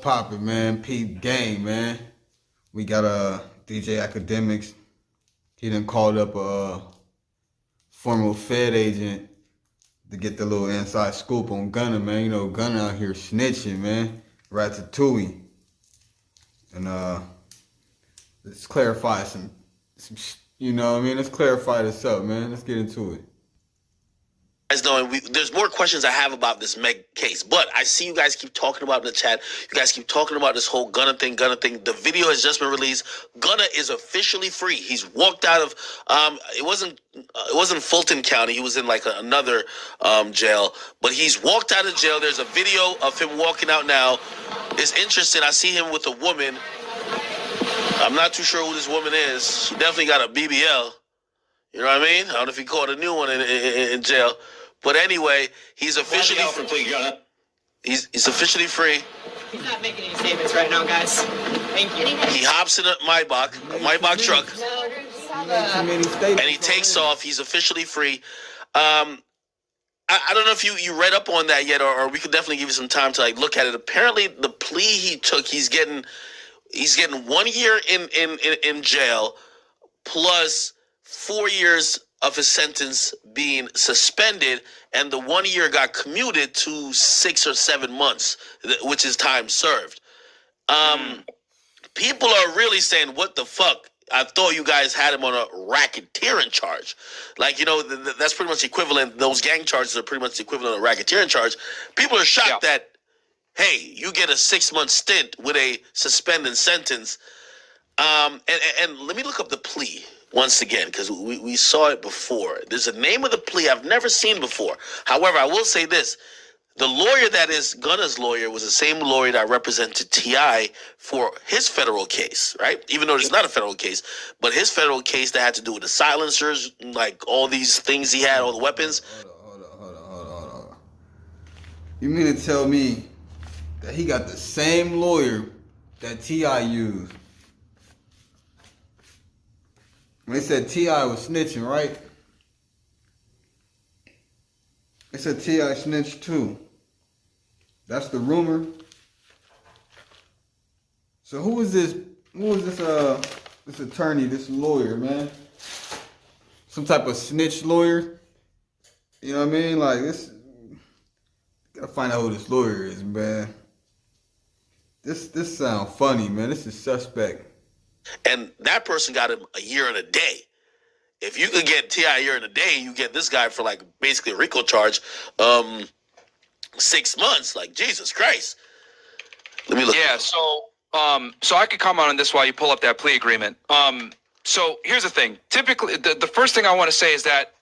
poppin', man? Peep game, man. We got DJ Akademiks. He done called up a former Fed agent to get the little inside scoop on Gunna, man. You know, Gunna out here snitching, man. Ratatouille. And let's clarify some you know what I mean? Let's clarify this up, man. Let's get into it. Guys, knowing there's more questions I have about this Meg case, but I see you guys keep talking about in the chat. You guys keep talking about this whole Gunna thing. The video has just been released. Gunna is officially free. He's walked out of it wasn't Fulton County. He was in like another jail, but he's walked out of jail. There's a video of him walking out now. It's interesting. I see him with a woman. I'm not too sure who this woman is. She definitely got a BBL. You know what I mean? I don't know if he caught a new one in jail. But anyway, he's officially free. He's officially free. He's not making any statements right now, guys. Thank you. He hops in a Maybach truck. And he takes off. He's officially free. I don't know if you read up on that yet, or we could definitely give you some time to like look at it. Apparently, the plea he took, he's getting 1 year in jail plus 4 years of his sentence being suspended, and the 1 year got commuted to 6 or 7 months, which is time served. People are really saying, what the fuck? I thought you guys had him on a racketeering charge. Like, you know, that's pretty much equivalent. Those gang charges are pretty much the equivalent of a racketeering charge. People are shocked that, hey, you get a 6-month stint with a suspended sentence. And let me look up the plea once again, because we saw it before. There's a name of the plea I've never seen before. However, I will say this. The lawyer that is Gunna's lawyer was the same lawyer that represented T.I. for his federal case, right? Even though it's not a federal case, but his federal case that had to do with the silencers, like all these things he had, all the weapons. Hold on. You mean to tell me that he got the same lawyer that T.I. used? They said T.I. was snitching, right? They said T.I. snitched too. That's the rumor. So who is this? This attorney, this lawyer, man? Some type of snitch lawyer? You know what I mean? Like this. Gotta find out who this lawyer is, man. This sound funny, man. This is suspect. And that person got him a year and a day. If you could get T.I. a year and a day, you get this guy for like basically a RICO charge, 6 months. Like, Jesus Christ. Let me look. Yeah, so I could comment on this while you pull up that plea agreement. So here's the thing. Typically, the first thing I want to say is that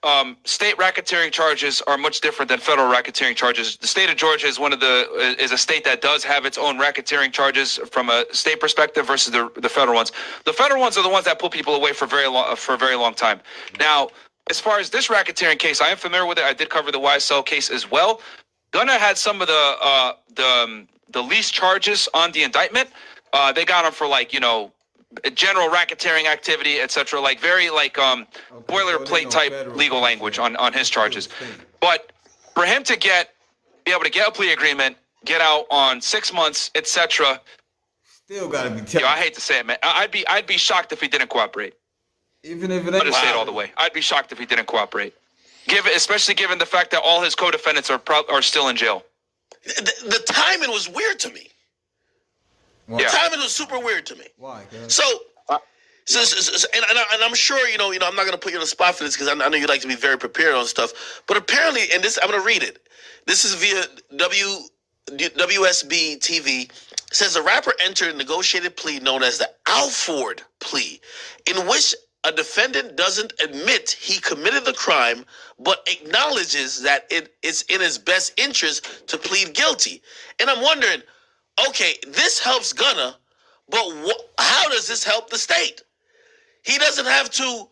state racketeering charges are much different than federal racketeering charges. The state of Georgia is is a state that does have its own racketeering charges from a state perspective versus the federal ones. The federal ones are the ones that pull people away for a very long time. Now, as far as this racketeering case, I am familiar with it. I did cover the YSL case as well. Gunna had some of the least charges on the indictment. They got him for general racketeering activity, etc., very boilerplate type legal language on his charges. But for him to be able to get a plea agreement, get out on 6 months, etc., still gotta be. I hate to say it, man. I'd be shocked if he didn't cooperate. Even if it ain't. I'll just say it all the way. I'd be shocked if he didn't cooperate. Especially given the fact that all his co-defendants are still in jail. The timing was weird to me. Why? The timing was super weird to me. Why? So I'm sure I'm not going to put you on the spot for this because I know you like to be very prepared on stuff. But apparently, and this I'm going to read it. This is via WSB TV. It says the rapper entered a negotiated plea known as the Alford plea, in which a defendant doesn't admit he committed the crime, but acknowledges that it is in his best interest to plead guilty. And I'm wondering, okay, this helps Gunna, but how does this help the state? He doesn't have to.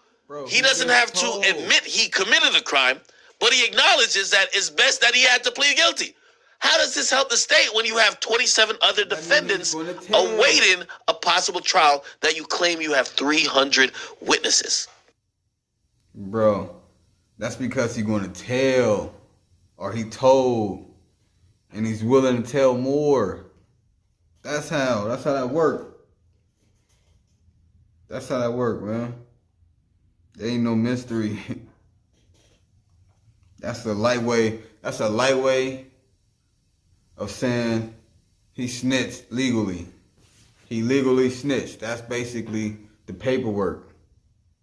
He doesn't have to admit he committed the crime, but he acknowledges that it's best that he had to plead guilty. How does this help the state when you have 27 other defendants awaiting a possible trial that you claim you have 300 witnesses? Bro, that's because he's going to tell, or he told, and he's willing to tell more. That's how that work. That's how that work, man. There ain't no mystery. That's a light way of saying he snitched legally. He legally snitched. That's basically the paperwork.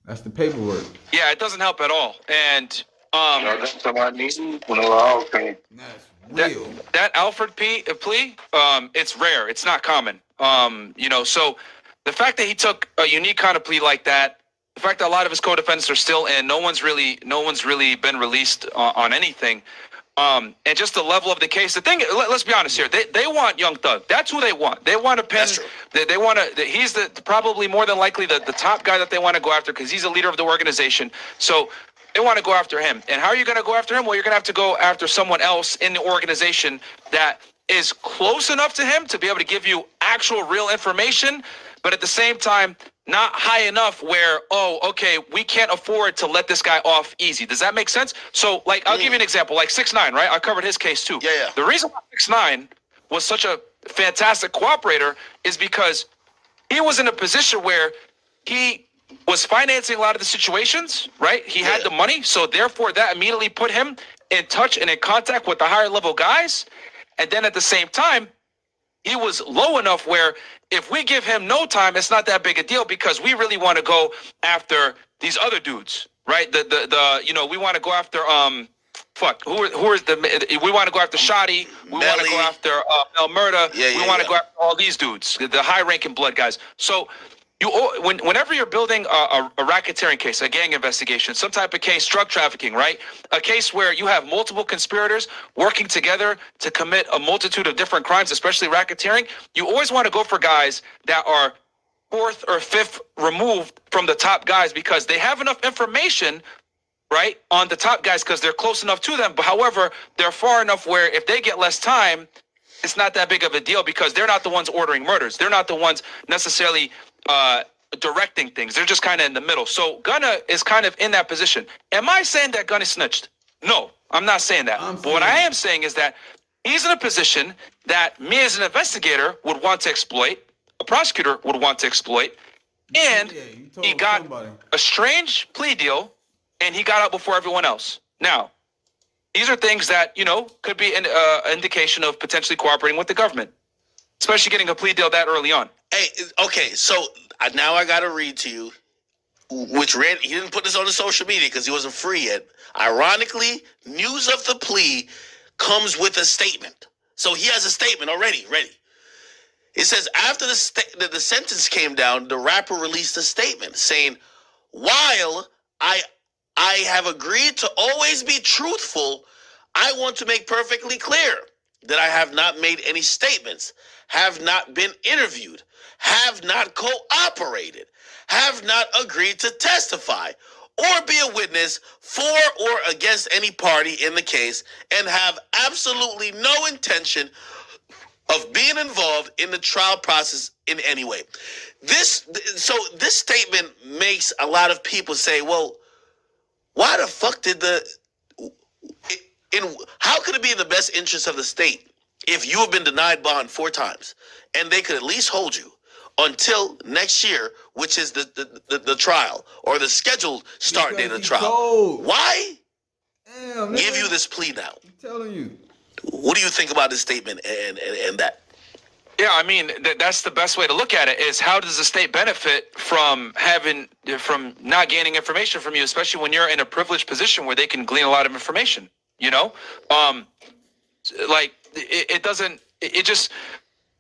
That's the paperwork. Yeah, it doesn't help at all. And That's real. that Alfred plea, it's rare. It's not common. So the fact that he took a unique kind of plea like that, the fact that a lot of his co-defendants are still in, no one's really been released on anything. And just the level of the case. The thing, let's be honest here. They want Young Thug. That's who they want. They want to pin. They want to. He's probably more than likely the top guy that they want to go after because he's a leader of the organization. So they want to go after him. And how are you going to go after him? Well, you're going to have to go after someone else in the organization that is close enough to him to be able to give you actual real information, but at the same time, not high enough where, we can't afford to let this guy off easy. Does that make sense? So, like, I'll give you an example, like 6ix9ine, right? I covered his case too. Yeah. The reason why 6ix9ine was such a fantastic cooperator is because he was in a position where he was financing a lot of the situations, right? He had the money, so therefore that immediately put him in touch and in contact with the higher level guys. And then at the same time, he was low enough where if we give him no time, it's not that big a deal because we really want to go after these other dudes, right? We want to go after we want to go after Shotty, we want to go after Mel Murda, we want to go after all these dudes, the high ranking blood guys. So whenever you're building a racketeering case, a gang investigation, some type of case, drug trafficking, right? A case where you have multiple conspirators working together to commit a multitude of different crimes, especially racketeering, you always want to go for guys that are fourth or fifth removed from the top guys because they have enough information, right, on the top guys because they're close enough to them. But however, they're far enough where if they get less time, it's not that big of a deal because they're not the ones ordering murders. They're not the ones necessarily directing things. They're just kind of in the middle. So Gunna is kind of in that position. Am I saying that Gunna snitched? No, I'm not saying that. But what I am saying is that he's in a position that me as an investigator would want to exploit, a prosecutor would want to exploit, and he got a strange plea deal and he got out before everyone else. Now, these are things that, could be an indication of potentially cooperating with the government, especially getting a plea deal that early on. Hey, okay, so now I got to read to you, he didn't put this on the social media because he wasn't free yet. Ironically, news of the plea comes with a statement. So he has a statement already ready. It says, after the sentence came down, the rapper released a statement saying, while I have agreed to always be truthful, I want to make perfectly clear that I have not made any statements, have not been interviewed, have not cooperated, have not agreed to testify or be a witness for or against any party in the case, and have absolutely no intention of being involved in the trial process in any way. This statement makes a lot of people say, well, why the fuck how could it be in the best interest of the state if you have been denied bond 4 times and they could at least hold you until next year, which is the trial or the scheduled start date of the trial? Told. Why Damn, give you this plea now? I'm telling you. What do you think about this statement and that? Yeah, I mean, that's the best way to look at it is how does the state benefit from not gaining information from you, especially when you're in a privileged position where they can glean a lot of information,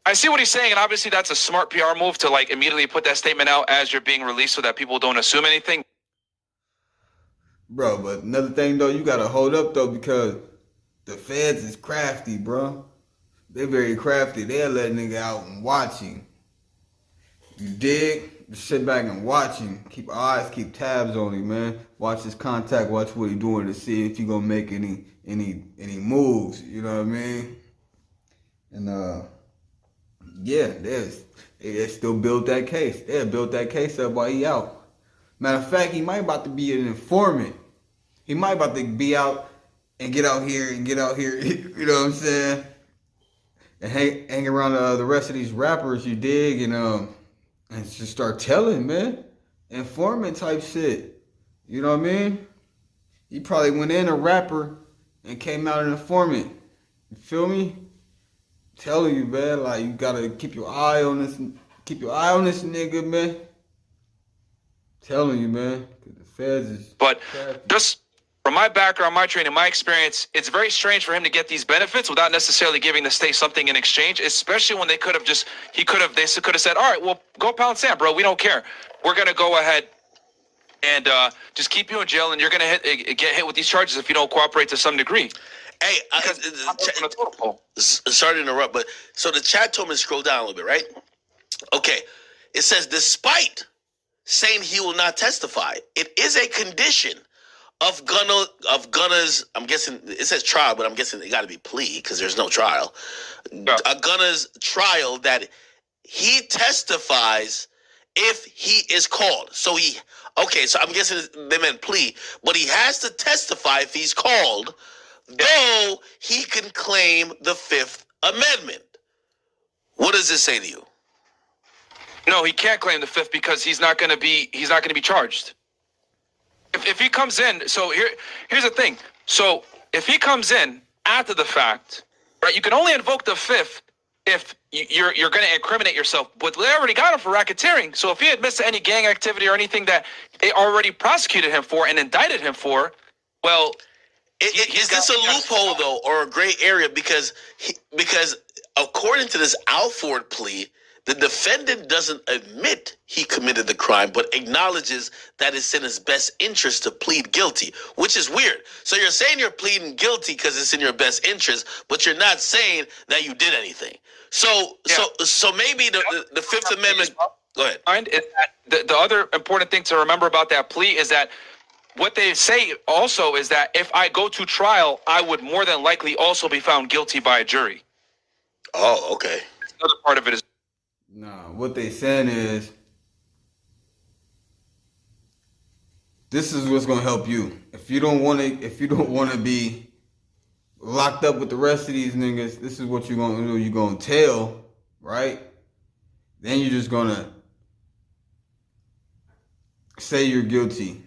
I see what he's saying, and obviously that's a smart PR move to immediately put that statement out as you're being released so that people don't assume anything. Bro, but another thing though, you gotta hold up though because the feds is crafty, bro. They're very crafty. They'll let a nigga out and watch him. You dig? Just sit back and watch him. Keep eyes, keep tabs on him, man. Watch his contact, watch what he's doing to see if he gonna make any moves. You know what I mean? And they still build that case. They built that case up while he out. Matter of fact, he might about to be an informant. He might about to be out and get out here. You know what I'm saying? and hang around the rest of these rappers, you dig, and just start telling, man, informant type shit. You know what I mean? He probably went in a rapper and came out an informant. You feel me? Telling you, man, like you gotta keep your eye on this nigga, man. Telling you, man, 'cause the feds is. But just from my background, my training, my experience, it's very strange for him to get these benefits without necessarily giving the state something in exchange, especially when they could have said, all right, well, go pound sand, bro. We don't care. We're going to go ahead and just keep you in jail, and you're going to get hit with these charges if you don't cooperate to some degree. Hey, sorry to interrupt, but so the chat told me to scroll down a little bit, right? Okay. It says, despite saying he will not testify, it is a condition of Gunna's, I'm guessing, it says trial, but I'm guessing it got to be plea because there's no trial. Yeah. Gunna's trial that he testifies if he is called. So I'm guessing they meant plea, but he has to testify if he's called, though he can claim the Fifth Amendment. What does this say to you? No, he can't claim the Fifth because he's not going to be charged. If he comes in, so here's the thing. So if he comes in after the fact, right, you can only invoke the Fifth if you're going to incriminate yourself. But they already got him for racketeering. So if he admits to any gang activity or anything that they already prosecuted him for and indicted him for, well, is this a loophole though, or a gray area? Because according to this Alford plea, the defendant doesn't admit he committed the crime, but acknowledges that it's in his best interest to plead guilty, which is weird. So you're saying you're pleading guilty because it's in your best interest, but you're not saying that you did anything. So maybe the Fifth Amendment. Go ahead. The other important thing to remember about that plea is that what they say also is that if I go to trial, I would more than likely also be found guilty by a jury. Oh, okay. Another part of it is. Nah, what they saying is, this is what's gonna help you. If you don't want to be locked up with the rest of these niggas, this is what you're gonna do. You're gonna tell, right? Then you're just gonna say you're guilty.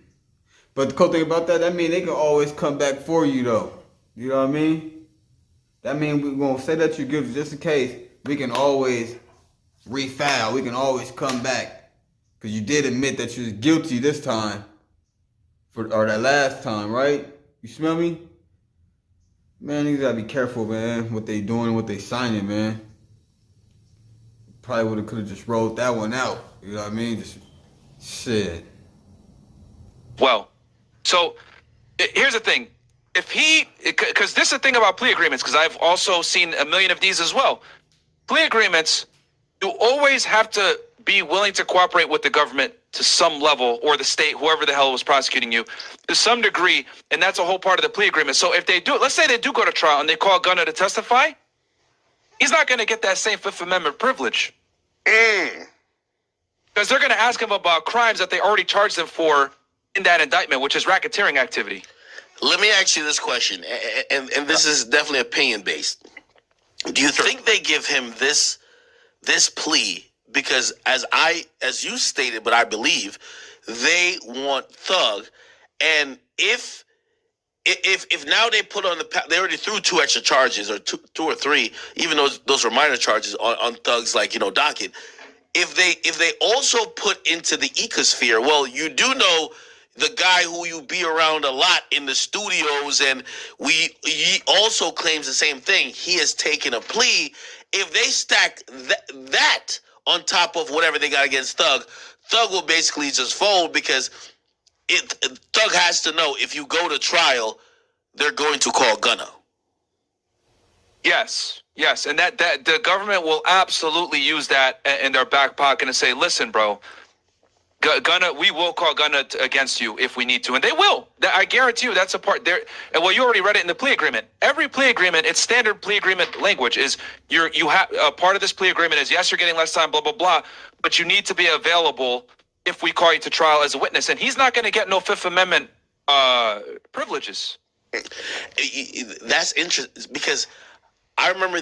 But the cool thing about that means they can always come back for you, though. You know what I mean? That means we're gonna say that you're guilty just in case. We can always refile. We can always come back because you did admit that you was guilty this time, or that last time, right? You smell me? Man, you gotta be careful, man. What they doing, what they signing, man. Probably could have just rolled that one out. You know what I mean? Just shit. Well, so here's the thing. Because this is the thing about plea agreements, because I've also seen a million of these as well. Plea agreements, you always have to be willing to cooperate with the government to some level, or the state, whoever the hell was prosecuting you, to some degree, and that's a whole part of the plea agreement. So if they do, let's say they do go to trial and they call Gunna to testify, he's not going to get that same Fifth Amendment privilege. Because they're going to ask him about crimes that they already charged him for in that indictment, which is racketeering activity. Let me ask you this question, and this is definitely opinion-based. Do you think they give him this plea because, as you stated, but I believe, they want Thug, and if now they put on they already threw 2 extra charges, or two or three, even though those were minor charges on Thug's docket. If they also put into the ecosphere, well, you do know the guy who you be around a lot in the studios, and he also claims the same thing. He has taken a plea. If they stack that on top of whatever they got against Thug will basically just fold, because Thug has to know if you go to trial, they're going to call Gunna. Yes, and that the government will absolutely use that in their back pocket and say, "Listen, bro, Gunna, we will call Gunna against you if we need to," and they will. I guarantee you, that's a part there. And well, you already read it in the plea agreement. Every plea agreement, it's standard plea agreement language. Is you have a part of this plea agreement is, yes, you're getting less time, blah blah blah, but you need to be available if we call you to trial as a witness, and he's not going to get no Fifth Amendment privileges. That's interesting, because I remember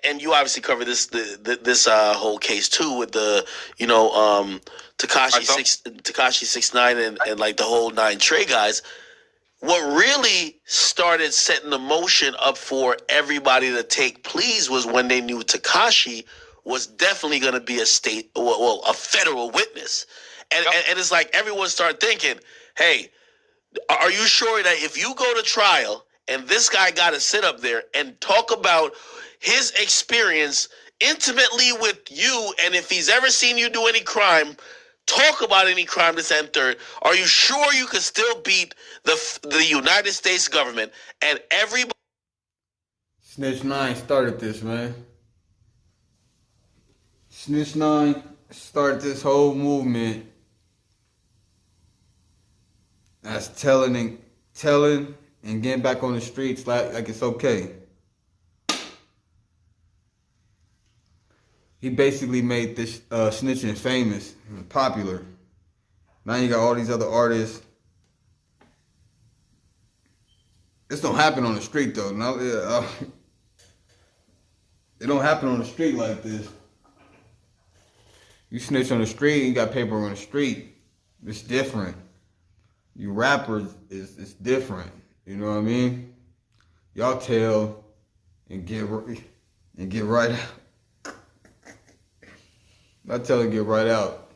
and you obviously covered this whole case too with the Takashi 6ix9ine and like the whole 9 Trey guys. What really started setting the motion up for everybody to take pleas was when they knew Takashi was definitely going to be a federal witness, and it's like everyone started thinking, hey, are you sure that if you go to trial and this guy got to sit up there and talk about his experience intimately with you, and if he's ever seen you do any crime, talk about any crime this and third, are you sure you can still beat the United States government and everybody? Snitch 9 started this, man. Snitch 9 started this whole movement. That's telling and getting back on the streets like it's okay. He basically made this snitching famous, popular. Now you got all these other artists. This don't happen on the street though. No, it don't happen on the street like this. You snitch on the street, you got paper on the street. It's different. You rappers, it's different. You know what I mean? Y'all tell and get right out. I tell and get right out.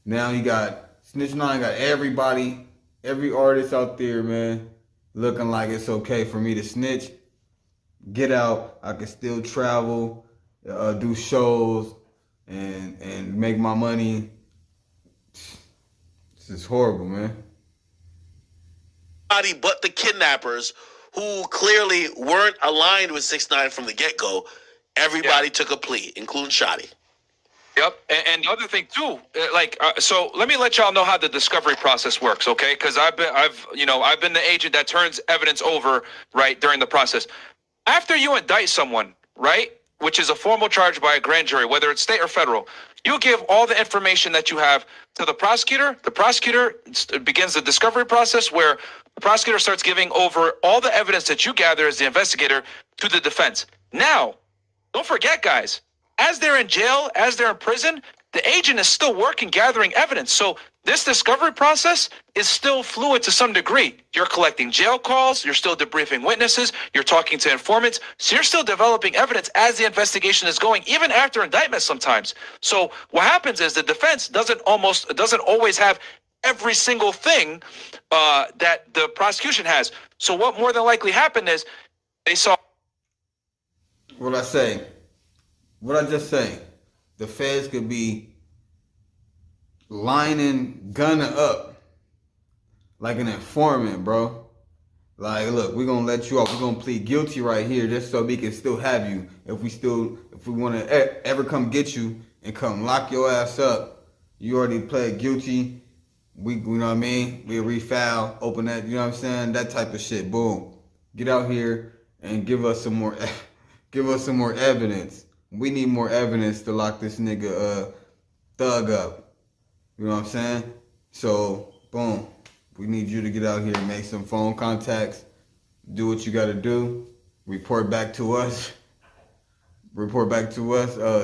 Now you got Snitch 9 got everybody, every artist out there, man, looking like it's okay for me to snitch. Get out. I can still travel, do shows, and make my money. This is horrible, man. But the kidnappers, who clearly weren't aligned with 6ix9ine from the get-go, everybody took a plea, including Shotty. Yep, and the other thing too, so let me let y'all know how the discovery process works, okay? Because I've been the agent that turns evidence over, right, during the process. After you indict someone, right, which is a formal charge by a grand jury, whether it's state or federal, you give all the information that you have to the prosecutor. The prosecutor begins the discovery process where the prosecutor starts giving over all the evidence that you gather as the investigator to the defense. Now, don't forget, guys, as they're in jail, as they're in prison, the agent is still working, gathering evidence. So this discovery process is still fluid to some degree. You're collecting jail calls, you're still debriefing witnesses, you're talking to informants. So you're still developing evidence as the investigation is going, even after indictment sometimes. So what happens is the defense doesn't always have every single thing that the prosecution has. So what more than likely happened is they saw. What I just say, the feds could be lining Gunna up like an informant, bro. Like, look, we're gonna let you off. We're gonna plead guilty right here just so we can still have you. If we want to ever come get you and come lock your ass up, you already pled guilty. You know what I mean? We refile, open that, you know what I'm saying? That type of shit. Boom. Get out here and give us some more evidence. We need more evidence to lock this nigga Thug up. You know what I'm saying? So, boom. We need you to get out here and make some phone contacts. Do what you gotta do. Report back to us.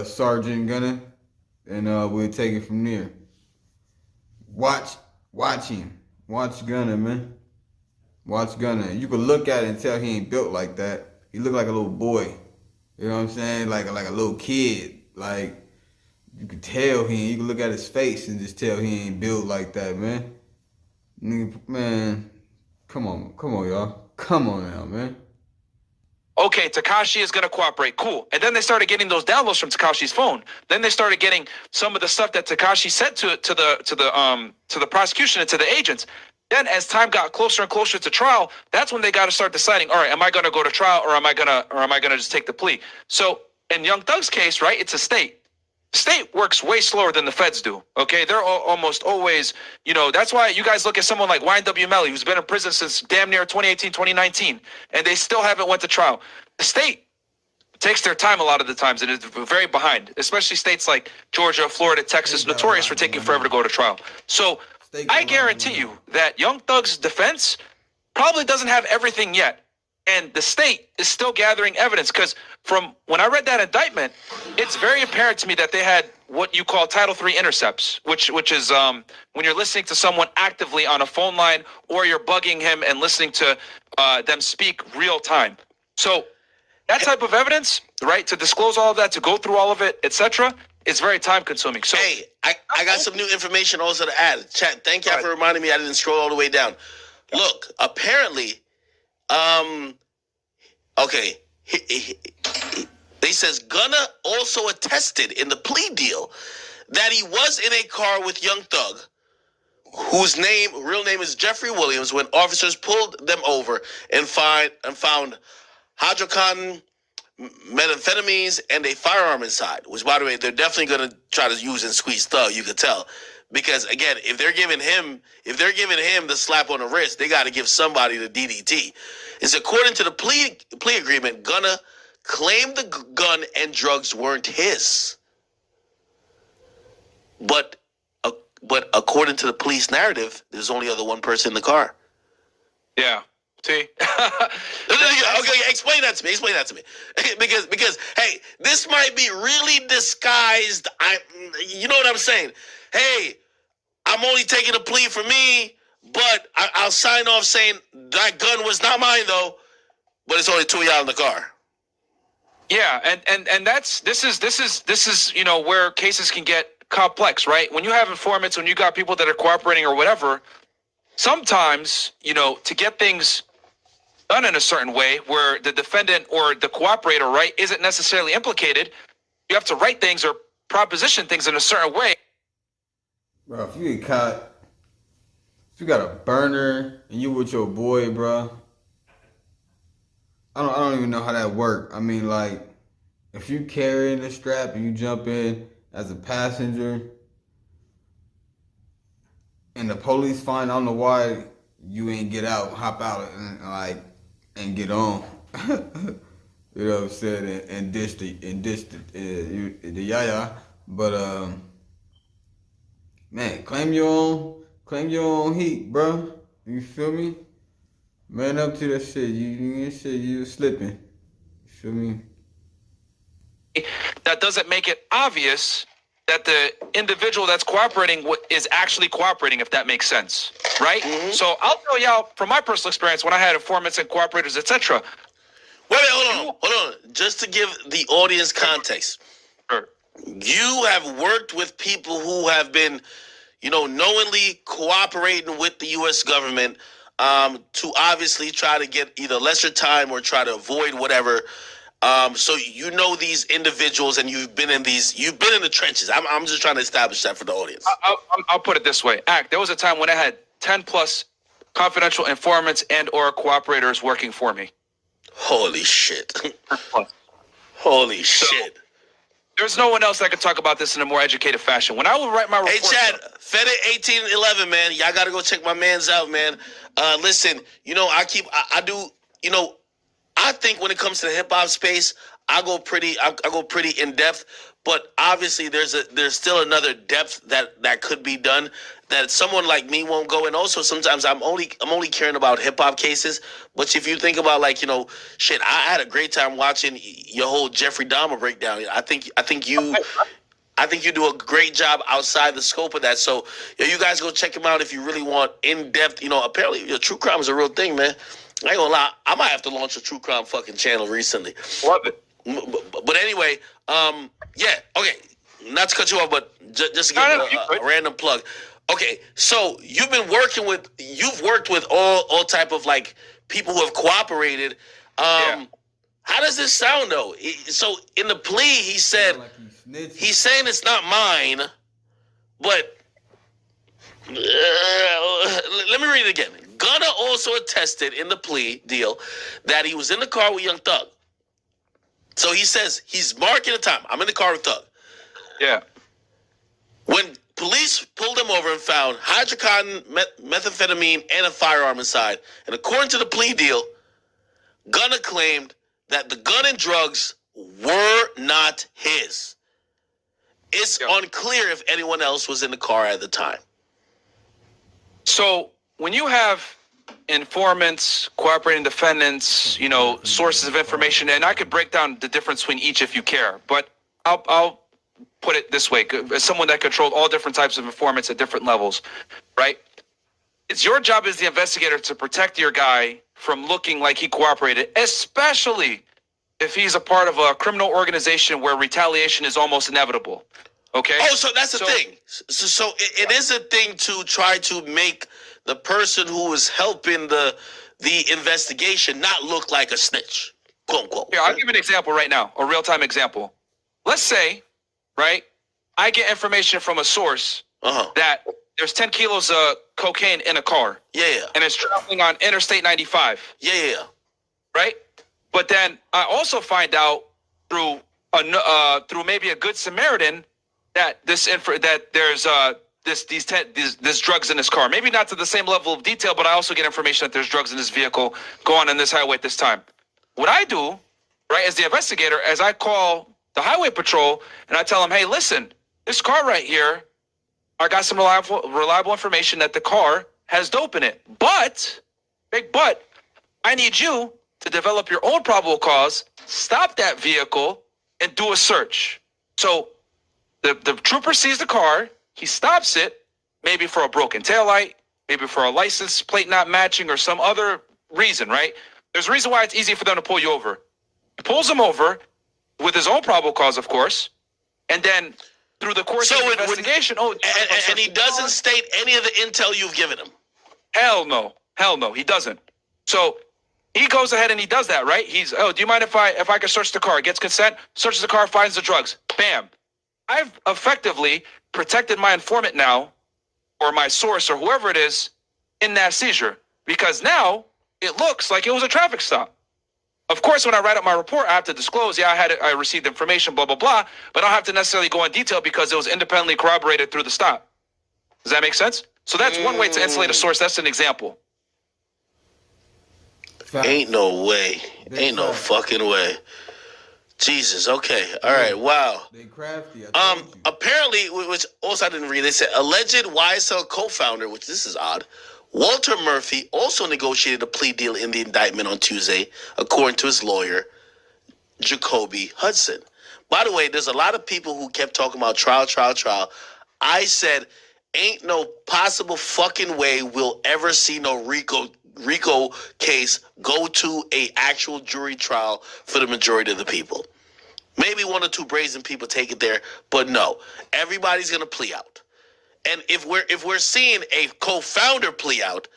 Sergeant Gunna. And we'll take it from there. Watch him. Watch Gunna, man. Watch Gunna. You can look at it and tell he ain't built like that. He look like a little boy. You know what I'm saying? Like a little kid. Like, you can tell you can look at his face and just tell he ain't built like that, man. Nigga, man, come on, y'all. Come on now, man. Okay, Tekashi is going to cooperate. Cool. And then they started getting those downloads from Tekashi's phone. Then they started getting some of the stuff that Tekashi said to the prosecution and to the agents. Then as time got closer and closer to trial, that's when they got to start deciding, all right, am I going to go to trial or am I going to just take the plea? So in Young Thug's case, right, it's a state. State works way slower than the feds do. Okay, they're almost always, that's why you guys look at someone like YNW Melly, who's been in prison since damn near 2018, 2019, and they still haven't went to trial. The state takes their time a lot of the times and is very behind, especially states like Georgia, Florida, Texas, notorious for taking forever to go to trial. So I guarantee you that Young Thug's defense probably doesn't have everything yet. And the state is still gathering evidence because from when I read that indictment, it's very apparent to me that they had what you call Title III intercepts, which is when you're listening to someone actively on a phone line or you're bugging him and listening to them speak real time. So that type of evidence, right, to disclose all of that, to go through all of it, etc., is very time consuming. So hey, I got some new information also to add. Chat, thank y'all for reminding me I didn't scroll all the way down. Look, apparently, okay, they says Gunna also attested in the plea deal that he was in a car with Young Thug, whose real name is Jeffrey Williams, when officers pulled them over and found hydrocodone, methamphetamines, and a firearm inside. Which, by the way, they're definitely going to try to use and squeeze Thug. You could tell, because again, if they're giving him the slap on the wrist, they got to give somebody the DDT. It's according to the plea agreement, Gunna claimed the gun and drugs weren't his, but according to the police narrative, there's only one person in the car. yeah. See? Okay, explain that to me. because hey, this might be really disguised. You know what I'm saying? Hey, I'm only taking a plea for me, but I'll sign off saying that gun was not mine though. But it's only two of y'all in the car. Yeah, and this is where cases can get complex, right? When you have informants, when you got people that are cooperating or whatever, sometimes, to get things done in a certain way where the defendant or the cooperator, right, isn't necessarily implicated, you have to write things or proposition things in a certain way. Bro, if you get caught, if you got a burner and you with your boy, bro, I don't even know how that work. I mean, like, if you carrying the strap and you jump in as a passenger and the police find, I don't know why you ain't get out, hop out and get on. You know what I'm saying? And dish the yaya. But man, claim your own heat, bro. You feel me? Man up to that shit. You slipping. You feel me? That doesn't make it obvious that the individual that's cooperating is actually cooperating, if that makes sense, right? Mm-hmm. So I'll tell y'all from my personal experience when I had informants and cooperators, etc. Wait, hold on. Just to give the audience context, sure. You have worked with people who have been, knowingly cooperating with the U.S. government to obviously try to get either lesser time or try to avoid whatever. So these individuals, and you've been in the trenches. I'm just trying to establish that for the audience. I'll put it this way. There was a time when I had 10 plus confidential informants and or cooperators working for me. Holy shit. Holy shit. There's no one else that could talk about this in a more educated fashion. When I would write my report... Hey, Chad, Fed it 1811, man. Y'all got to go check my mans out, man. Listen, I think when it comes to the hip hop space, I go pretty in depth, but obviously there's still another depth that could be done that someone like me won't go. And also sometimes I'm only caring about hip hop cases. But if you think about I had a great time watching your whole Jeffrey Dahmer breakdown. I think you do a great job outside the scope of that. So you guys go check him out if you really want in depth. Apparently your true crime is a real thing, man. I ain't gonna lie, I might have to launch a true crime fucking channel recently. Love it. But anyway, yeah, okay. Not to cut you off, but just to give a random plug. Okay, so you've worked with all type of people who have cooperated. Yeah. How does this sound though? So in the plea, he said he's saying it's not mine, but let me read it again. Gunna also attested in the plea deal that he was in the car with Young Thug. So he says he's marking the time. I'm in the car with Thug. Yeah. When police pulled him over and found hydrocodone, methamphetamine, and a firearm inside, and according to the plea deal, Gunna claimed that the gun and drugs were not his. It's unclear if anyone else was in the car at the time. So when you have informants, cooperating defendants, sources of information, and I could break down the difference between each if you care. But I'll put it this way: as someone that controlled all different types of informants at different levels, right? It's your job as the investigator to protect your guy from looking like he cooperated, especially if he's a part of a criminal organization where retaliation is almost inevitable. Okay. Oh, so that's the thing. So it is a thing to try to make the person who is helping the investigation not look like a snitch, quote unquote. Here, I'll give you an example right now, a real-time example. Let's say, right, I get information from a source that there's 10 kilos of cocaine in a car. Yeah. And it's traveling on Interstate 95. Yeah. Right? But then I also find out through maybe a good Samaritan that this drugs in this car. Maybe not to the same level of detail, but I also get information that there's drugs in this vehicle going on this highway at this time. What I do, right, as the investigator, as I call the highway patrol and I tell them, hey, listen, this car right here, I got some reliable information that the car has dope in it. But, big but, I need you to develop your own probable cause, stop that vehicle, and do a search. So the trooper sees the car, he stops it, maybe for a broken taillight, maybe for a license plate not matching or some other reason, right? There's a reason why it's easy for them to pull you over. He pulls him over with his own probable cause, of course, and then through the course of the investigation, and he doesn't state any of the intel you've given him. Hell no, he doesn't. So he goes ahead and he does that, right? Do you mind if I can search the car? Gets consent, searches the car, finds the drugs. Bam. I've effectively protected my informant now, or my source, or whoever it is, in that seizure, because now it looks like it was a traffic stop. Of course, when I write up my report, I have to disclose, I received information, blah, blah, blah, but I don't have to necessarily go in detail because it was independently corroborated through the stop. Does that make sense? So that's one way to insulate a source. That's an example. Ain't no way. Ain't no fucking way. Jesus. Okay. All right. Wow. They crafty. Apparently, which also I didn't read, they said alleged YSL co-founder, which this is odd, Walter Murphy, also negotiated a plea deal in the indictment on Tuesday, according to his lawyer, Jacoby Hudson. By the way, there's a lot of people who kept talking about trial. I said, ain't no possible fucking way we'll ever see no RICO case go to a actual jury trial for the majority of the people. Maybe one or two brazen people take it there, but no, everybody's gonna plea out. And if we're seeing a co-founder plea out,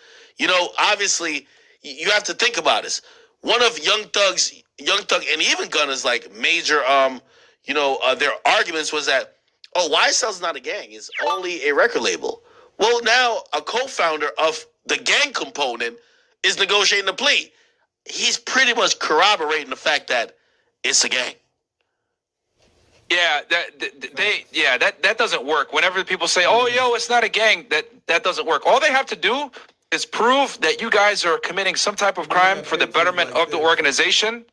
obviously you have to think about this. One of Young Thug, and even Gunna's like major, their arguments was that, YSL's not a gang; it's only a record label. Well, now a co-founder of the gang component is negotiating a plea. He's pretty much corroborating the fact that it's a gang. Yeah, that doesn't work. Whenever people say, it's not a gang, that doesn't work. All they have to do is prove that you guys are committing some type of crime for the betterment of the organization.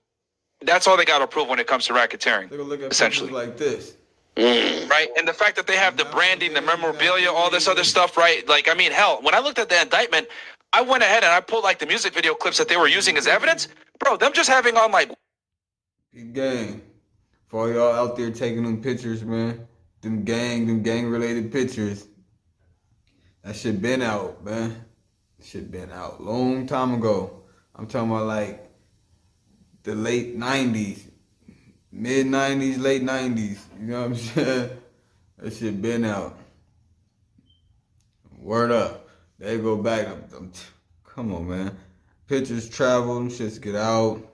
That's all they got to prove when it comes to racketeering, essentially. Like this. Right? And the fact that they have the branding, the memorabilia, all this other stuff, right? Like, I mean, hell, when I looked at the indictment, I went ahead and I pulled like the music video clips that they were using as evidence. Bro, them just having on like... Gang. For all y'all out there taking them pictures, man. Them gang-related pictures. That shit been out, man. Shit been out long time ago. I'm talking about like the late 90s. Mid-90s, late 90s. You know what I'm saying? That shit been out. Word up. They go back. Come on, man. Pictures travel. Them shits get out.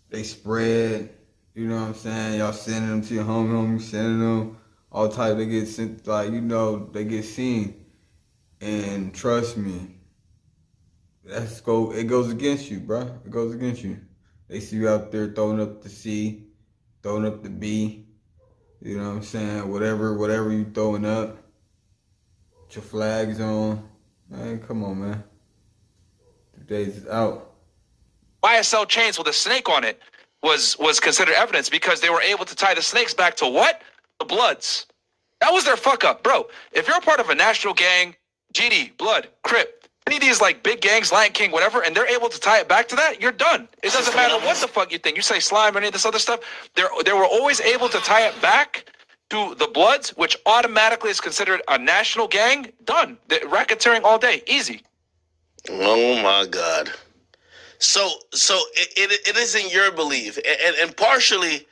They spread. You know what I'm saying? Y'all sending them to your homie, sending them. All type. They get sent, they get seen. And trust me, it goes against you, bro. It goes against you. They see you out there throwing up the C, throwing up the B. You know what I'm saying? Whatever you throwing up. Put your flags on. Man, come on, man. Today's out. YSL chains with a snake on it was considered evidence because they were able to tie the snakes back to what? The Bloods. That was their fuck up, bro. If you're a part of a national gang, GD, Blood, Crip, any of these like big gangs, Lion King, whatever, and they're able to tie it back to that, you're done. It doesn't matter what the fuck you think. You say slime or any of this other stuff. They were always able to tie it back to the Bloods, which automatically is considered a national gang. Done. Racketeering all day. Easy. Oh my God. So it isn't your belief, and partially,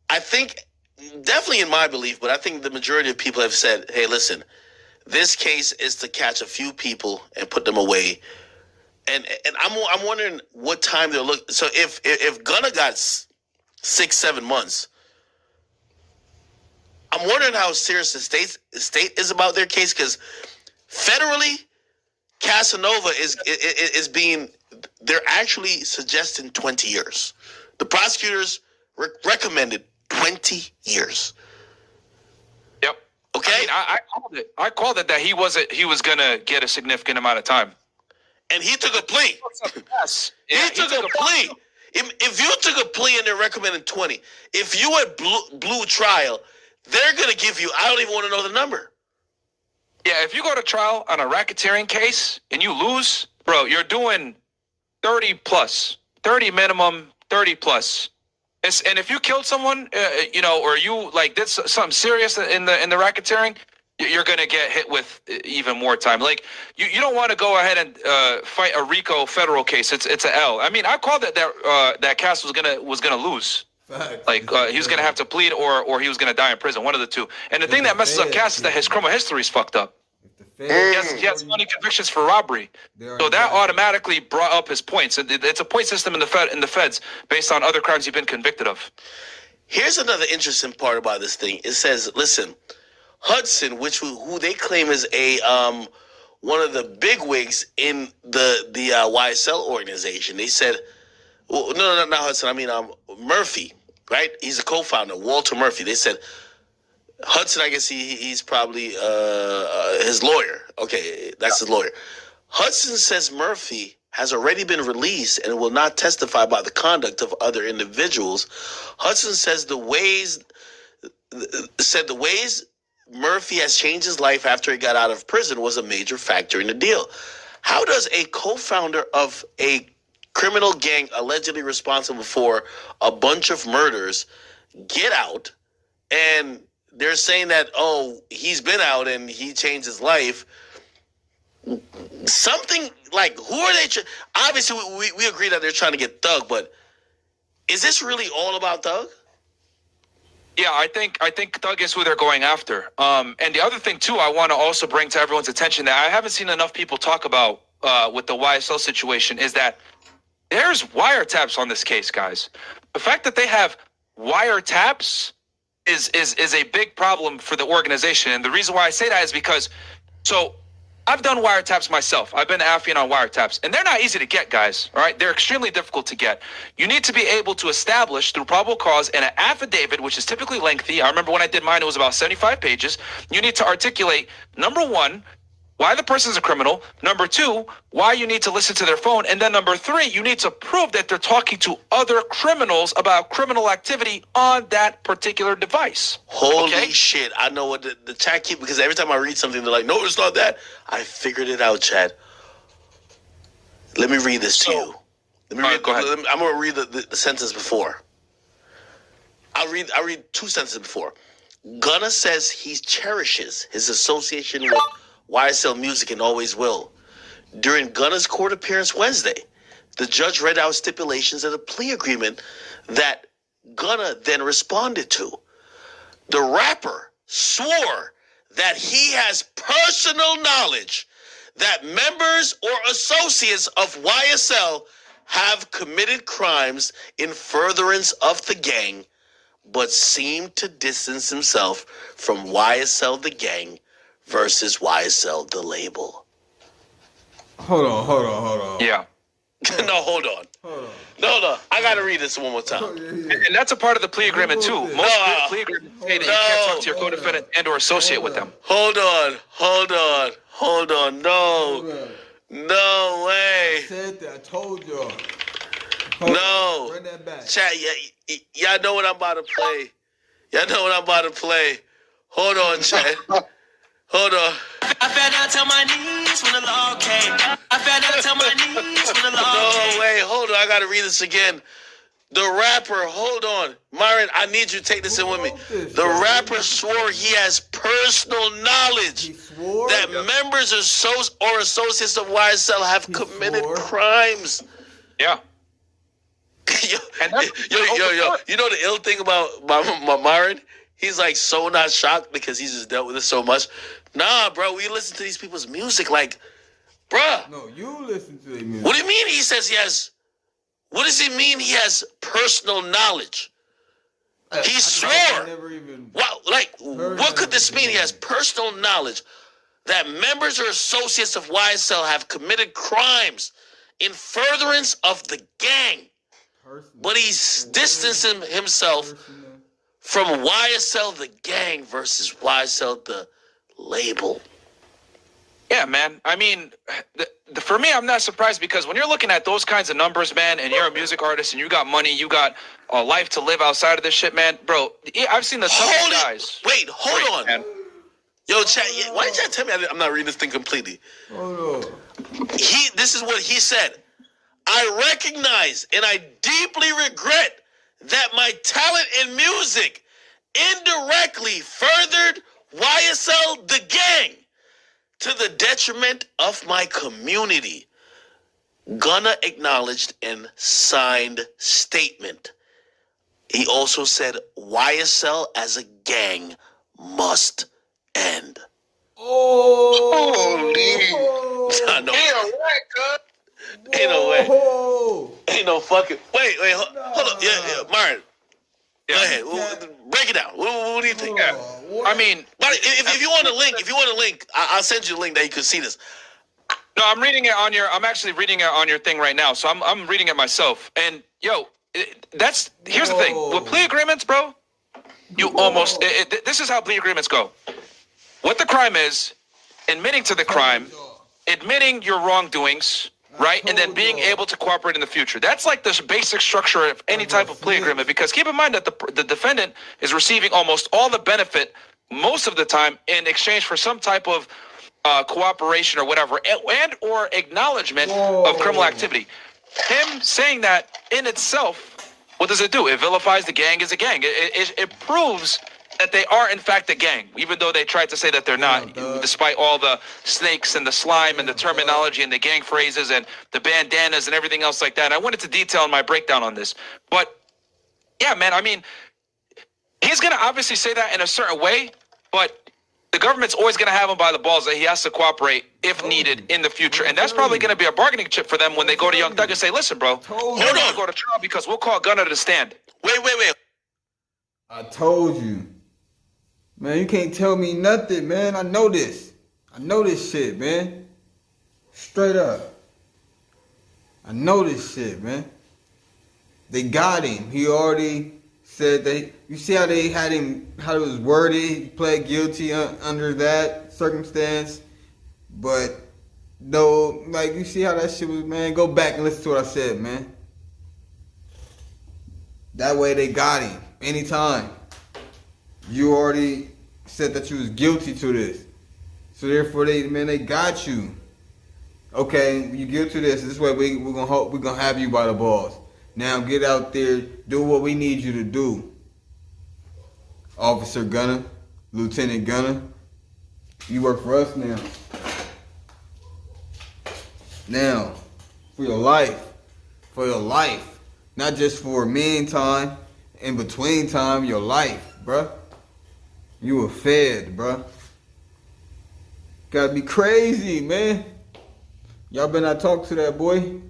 I think, definitely in my belief, but I think the majority of people have said, "Hey, listen, this case is to catch a few people and put them away." And I'm wondering what time they'll look. So if Gunna got 6-7 months, I'm wondering how serious the state is about their case, because federally, Casanova is being. They're actually suggesting 20 years. The prosecutors recommended 20 years. Yep. Okay. I mean, I called it. I called it that he was gonna get a significant amount of time. And he took a plea. Yes. He took a plea. If you took a plea and they're recommending 20, if you had blue trial, they're gonna give you. I don't even want to know the number. Yeah, if you go to trial on a racketeering case and you lose, bro, you're doing 30 plus, 30 minimum, 30 plus. And if you killed someone, or you like did something serious in the racketeering, you're gonna get hit with even more time. Like you don't want to go ahead and fight a RICO federal case. It's an L. I mean, I called it that Cass was gonna lose. Fact. Like he was gonna have to plead or he was gonna die in prison. One of the two. And the thing that messes up Cass is that his criminal history is fucked up. He has many convictions for robbery, so that automatically brought up his points. It's a point system in the feds based on other crimes you've been convicted of. Here's another interesting part about this thing. It says, listen, Hudson, who they claim is a one of the bigwigs in the YSL organization. They said, well, no, not Hudson. I mean Murphy, right? He's a co-founder, Walter Murphy. They said. Hudson, I guess he's probably his lawyer. Okay, that's his lawyer. Hudson says Murphy has already been released and will not testify about the conduct of other individuals. Hudson says the ways Murphy has changed his life after he got out of prison was a major factor in the deal. How does a co-founder of a criminal gang allegedly responsible for a bunch of murders get out and they're saying that, oh, he's been out and he changed his life? Something like, who are they? Obviously, we agree that they're trying to get Thug, but is this really all about Thug? Yeah, I think Thug is who they're going after. And the other thing, too, I want to also bring to everyone's attention that I haven't seen enough people talk about with the YSL situation is that there's wiretaps on this case, guys. The fact that they have wiretaps is a big problem for the organization. And the reason why I say that is because, so I've done wiretaps myself. I've been Affian on wiretaps, and they're not easy to get, guys. All right, they're extremely difficult to get. You need to be able to establish through probable cause and an affidavit, which is typically lengthy. I remember when I did mine, it was about 75 pages. You need to articulate, number one, why the person's a criminal. Number two, why you need to listen to their phone. And then number three, you need to prove that they're talking to other criminals about criminal activity on that particular device. Holy shit. I know what the chat keep, because every time I read something, they're like, no, it's not that. I figured it out, Chad. Let me read this to you. Go ahead. I'm going to read the sentence before. I'll read two sentences before. Gunna says he cherishes his association with YSL Music and always will. During Gunna's court appearance Wednesday, the judge read out stipulations of the plea agreement that Gunna then responded to. The rapper swore that he has personal knowledge that members or associates of YSL have committed crimes in furtherance of the gang, but seemed to distance himself from YSL the gang versus YSL the label. Hold on. Yeah. No, hold on. No. I gotta read this one more time. And that's a part of the plea agreement too. Most plea agreements say that you can't talk to your co-defendant and or associate with them. Hold on. No way. I said that. I told y'all. No. Bring that back. Chat, y'all know what I'm about to play. Hold on, chat. Hold on. I fell down to my knees when the law came. hold on. I gotta read this again. The rapper, hold on, Myron, I need you to take this in with me. The rapper swore he has personal knowledge that members or associates of YSL have committed crimes. Yeah. yo, you know the ill thing about my Myron? He's like so not shocked because he's just dealt with it so much. Nah, bro, we listen to these people's music like, bruh. No, you listen to their music. What do you mean he says he has... What does it mean he has personal knowledge? He swore. What could this mean? He has personal knowledge that members or associates of YSL have committed crimes in furtherance of the gang. But he's distancing himself from YSL the gang versus YSL the label. Yeah, man. I mean, for me, I'm not surprised because when you're looking at those kinds of numbers, man, and you're a music artist and you got money, you got a life to live outside of this shit, man, bro. I've seen the toughest guys. Wait, hold on. Man. Yo, chat. Why did you tell me I'm not reading this thing completely? Hold on. This is what he said. I recognize and I deeply regret that my talent in music indirectly furthered YSL the gang to the detriment of my community. Gunna acknowledged and signed statement. He also said YSL as a gang must end. Oh, I know. Ain't no way. Ain't no fucking. Wait, hold on. Yeah, Myron. Go ahead. Break it down. What do you think? I mean, but if you want a link, I'll send you a link that you can see this. No, I'm reading it on your. I'm actually reading it on your thing right now. So I'm reading it myself. And here's the thing with plea agreements, bro. You almost. This is how plea agreements go. What the crime is, admitting to the crime, admitting your wrongdoings. Right, and then being able to cooperate in the future. That's like the basic structure of any type of plea agreement. Because keep in mind that the defendant is receiving almost all the benefit most of the time in exchange for some type of cooperation or whatever, and or acknowledgement of criminal activity. Him saying that in itself, what does it do? It vilifies the gang as a gang. It proves that they are in fact a gang, even though they tried to say that they're not, despite all the snakes and the slime and the terminology and the gang phrases and the bandanas and everything else like that. I went into detail in my breakdown on this. But, yeah, man, I mean, he's going to obviously say that in a certain way, but the government's always going to have him by the balls that he has to cooperate if needed in the future. And that's probably going to be a bargaining chip for them when they go to Young Thug and say, listen, bro, you don't want to go to trial because we'll call Gunna to the stand. Wait. I told you. Man, you can't tell me nothing, man. I know this. I know this shit, man. Straight up. I know this shit, man. They got him. He already said they... You see how they had him... How it was worded? He pled guilty under that circumstance. But, though, like, you see how that shit was, man? Go back and listen to what I said, man. That way they got him. Anytime. You already said that you was guilty to this. So therefore they got you. Okay, you guilty to this. This way we're gonna have you by the balls. Now get out there, do what we need you to do. Officer Gunna, Lieutenant Gunna, you work for us now. Now, for your life. For your life. Not just for meantime, in between time, your life, bruh. You were fed, bruh. Gotta be crazy, man. Y'all better not talk to that boy.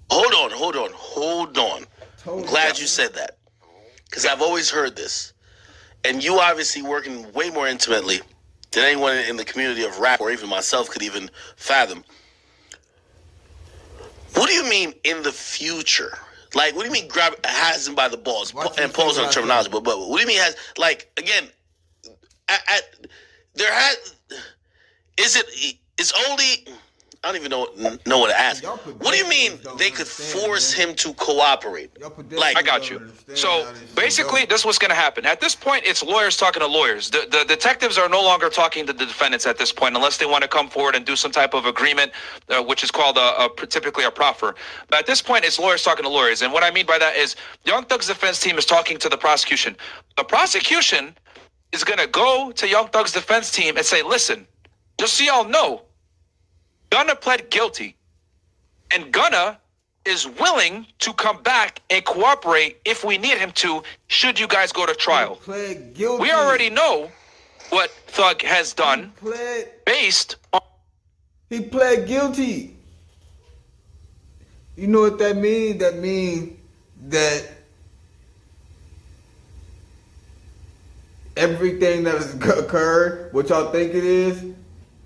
Hold on. I'm glad you said that. Because I've always heard this. And you obviously working way more intimately than anyone in the community of rap or even myself could even fathom. What do you mean in the future? Like, what do you mean has him by the balls and pause on terminology? But what do you mean has, like, again, don't even know what to ask. Y'all What do you mean pedestrians don't they could understand, force man. him to cooperate? Y'all pedestrians Like, I got don't you. understand So how this shit basically, go. this is what's going to happen. At this point, it's lawyers talking to lawyers. The detectives are no longer talking to the defendants at this point, unless they want to come forward and do some type of agreement, which is called typically a proffer. But at this point, it's lawyers talking to lawyers. And what I mean by that is Young Thug's defense team is talking to the prosecution. The prosecution is going to go to Young Thug's defense team and say, listen, just so y'all know, Gunna pled guilty. And Gunna is willing to come back and cooperate if we need him to, should you guys go to trial. He pled guilty. We already know what Thug has done based on... He pled guilty. You know what that means? That means that everything that has occurred, what y'all think it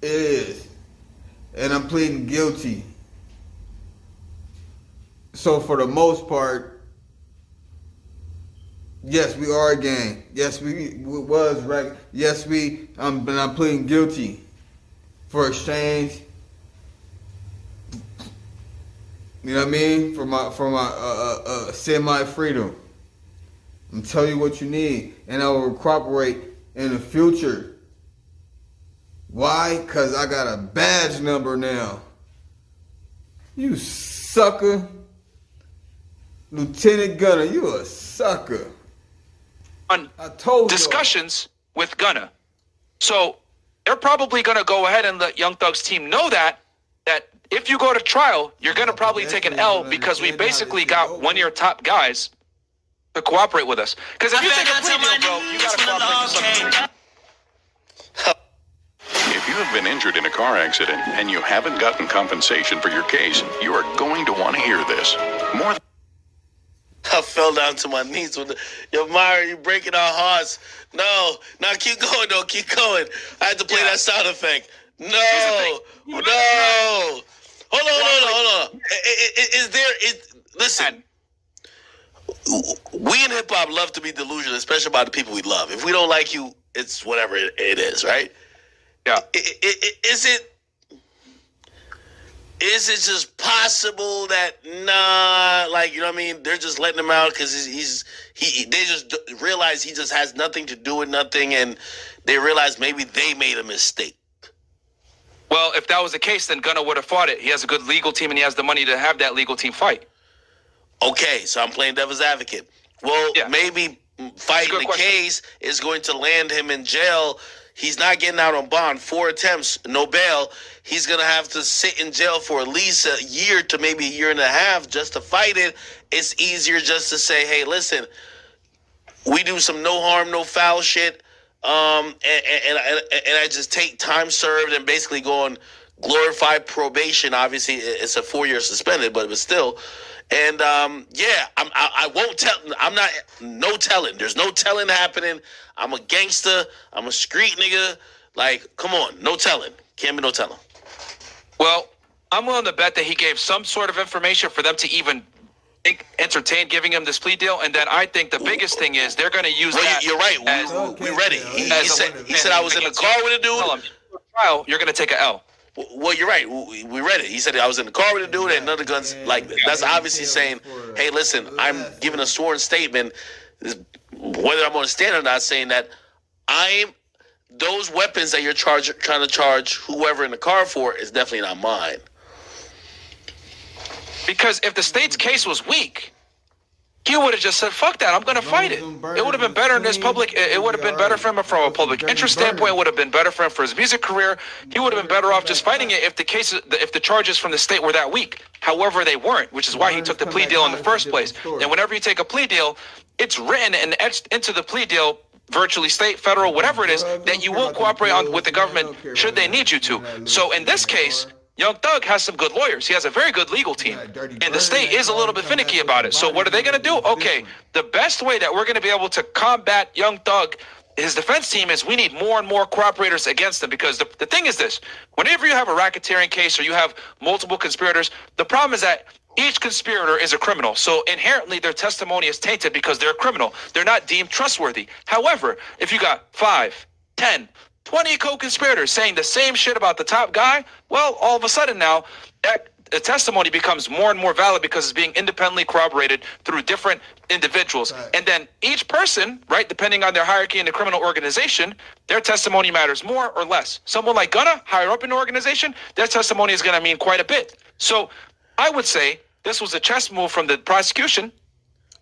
is. And I'm pleading guilty. So for the most part, yes, we are a gang. Yes, we was right. Yes, but I'm pleading guilty for exchange. You know what I mean? For my semi freedom. I'm telling you what you need, and I will cooperate in the future. Why? Cause I got a badge number now. You sucker. Lieutenant Gunna, you a sucker. on I told you. discussions with Gunna. So they're probably going to go ahead and let Young Thug's team know that if you go to trial, you're going to probably take an L because we basically got one of your top guys to cooperate with us. Because if you take a plea deal, bro, you got to cooperate with something. If you have been injured in a car accident and you haven't gotten compensation for your case, you are going to want to hear this. More I fell down to my knees with yo, Myra, you breaking our hearts. No, keep going, though. Keep going. I had to play that sound effect. No. Hold on. Listen, we in hip-hop love to be delusional, especially about the people we love. If we don't like you, it's whatever it is, right? Yeah. Is it just possible that you know what I mean? They're just letting him out because they just realize he just has nothing to do with nothing, and they realize maybe they made a mistake. Well, if that was the case, then Gunna would have fought it. He has a good legal team, and he has the money to have that legal team fight. Okay, so I'm playing devil's advocate. Well, maybe fighting the case is going to land him in jail. He's not getting out on bond. 4 attempts, no bail. He's going to have to sit in jail for at least a year to maybe a year and a half just to fight it. It's easier just to say, hey, listen, we do some no harm, no foul shit. And I just take time served and basically go on glorified probation. Obviously, it's a 4-year suspended, but still. And I won't tell. I'm not. No telling. There's no telling happening. I'm a gangster. I'm a street nigga. Like, come on, no telling. Can't be no telling. Well, I'm willing to bet that he gave some sort of information for them to even entertain giving him this plea deal, and then I think the biggest thing is they're going to use that. You're right. We read it. He said I was in the car with a dude. Tell him, trial, you're going to take an L. Well, you're right. We read it. He said I was in the car with a dude and none of the guns. Like, that's obviously saying, hey, listen, I'm giving a sworn statement, whether I'm on a stand or not, saying that those weapons that you're trying to charge whoever in the car for is definitely not mine. Because if the state's case was weak, he would have just said, fuck that, I'm going to fight it. It would have been better in this public. It would have been better for him from a public interest standpoint. It would have been better for him for his music career. He would have been better off just fighting it if the charges from the state were that weak. However, they weren't, which is why he took the plea deal in the first place. And whenever you take a plea deal, it's written and etched into the plea deal, virtually state, federal, whatever it is, that you will cooperate with the government should they need you to. So in this case, Young Thug has some good lawyers. He has a very good legal team. And the state is a little bit finicky about it. So what are they going to do? Okay, the best way that we're going to be able to combat Young Thug, his defense team, is we need more and more cooperators against him. Because the thing is this, whenever you have a racketeering case or you have multiple conspirators, the problem is that each conspirator is a criminal. So inherently their testimony is tainted because they're a criminal. They're not deemed trustworthy. However, if you got 5, 10, 20 co-conspirators saying the same shit about the top guy. Well, all of a sudden now, that testimony becomes more and more valid because it's being independently corroborated through different individuals. Right. And then each person, right, depending on their hierarchy in the criminal organization, their testimony matters more or less. Someone like Gunna, higher up in the organization, their testimony is going to mean quite a bit. So I would say this was a chess move from the prosecution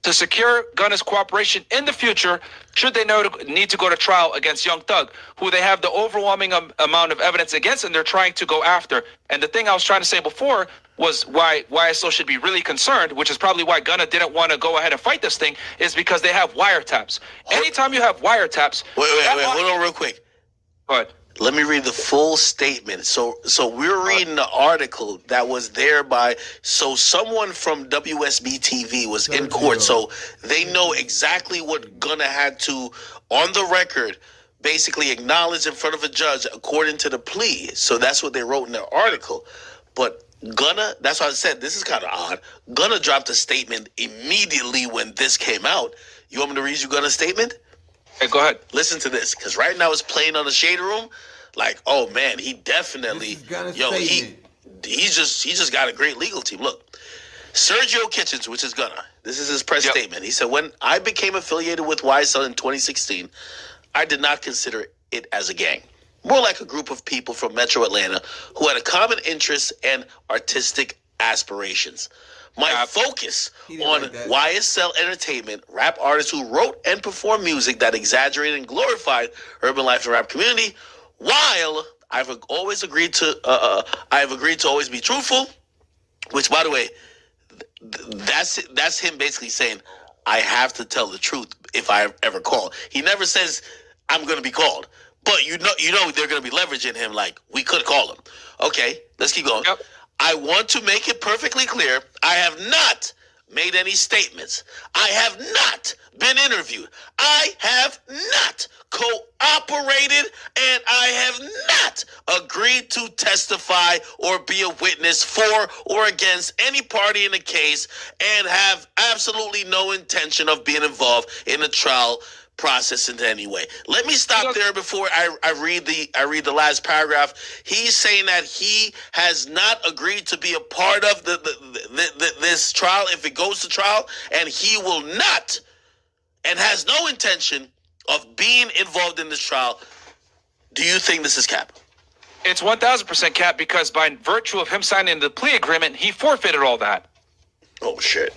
to secure Gunna's cooperation in the future should they need to go to trial against Young Thug, who they have the overwhelming amount of evidence against and they're trying to go after. And the thing I was trying to say before was why YSL should be really concerned, which is probably why Gunna didn't want to go ahead and fight this thing, is because they have wiretaps. Anytime you have wiretaps... Wait, hold on real quick. Go ahead. Let me read the full statement. So we're reading the article that was there by, so someone from WSB TV was in court, so they know exactly what Gunna had to, on the record, basically acknowledge in front of a judge according to the plea. So that's what they wrote in their article. But Gunna, that's why I said this is kind of odd. Gunna dropped a statement immediately when this came out. You want me to read you Gunna's statement? Hey, go ahead. Listen to this, because right now it's playing on the Shade Room. Like, oh man, he definitely, he just got a great legal team. Look, Sergio Kitchens, which is Gunna, this is his press statement. He said, when I became affiliated with YSL in 2016, I did not consider it as a gang. More like a group of people from Metro Atlanta who had a common interest and artistic aspirations. My focus on YSL Entertainment, rap artists who wrote and performed music that exaggerated and glorified urban life and rap community, while I've always agreed to, always be truthful, which, by the way, that's him basically saying, I have to tell the truth if I ever call. He never says I'm going to be called, but you know they're going to be leveraging him like we could call him. Okay, let's keep going. Yep. I want to make it perfectly clear, I have not made any statements. I have not been interviewed. I have not cooperated, and I have not agreed to testify or be a witness for or against any party in the case, and have absolutely no intention of being involved in the trial process in any way. Let me stop there before I read the last paragraph. He's saying that he has not agreed to be a part of this trial if it goes to trial, and he will not and has no intention of being involved in this trial. Do you think this is cap? It's 1,000% cap because by virtue of him signing the plea agreement, he forfeited all that. Oh shit.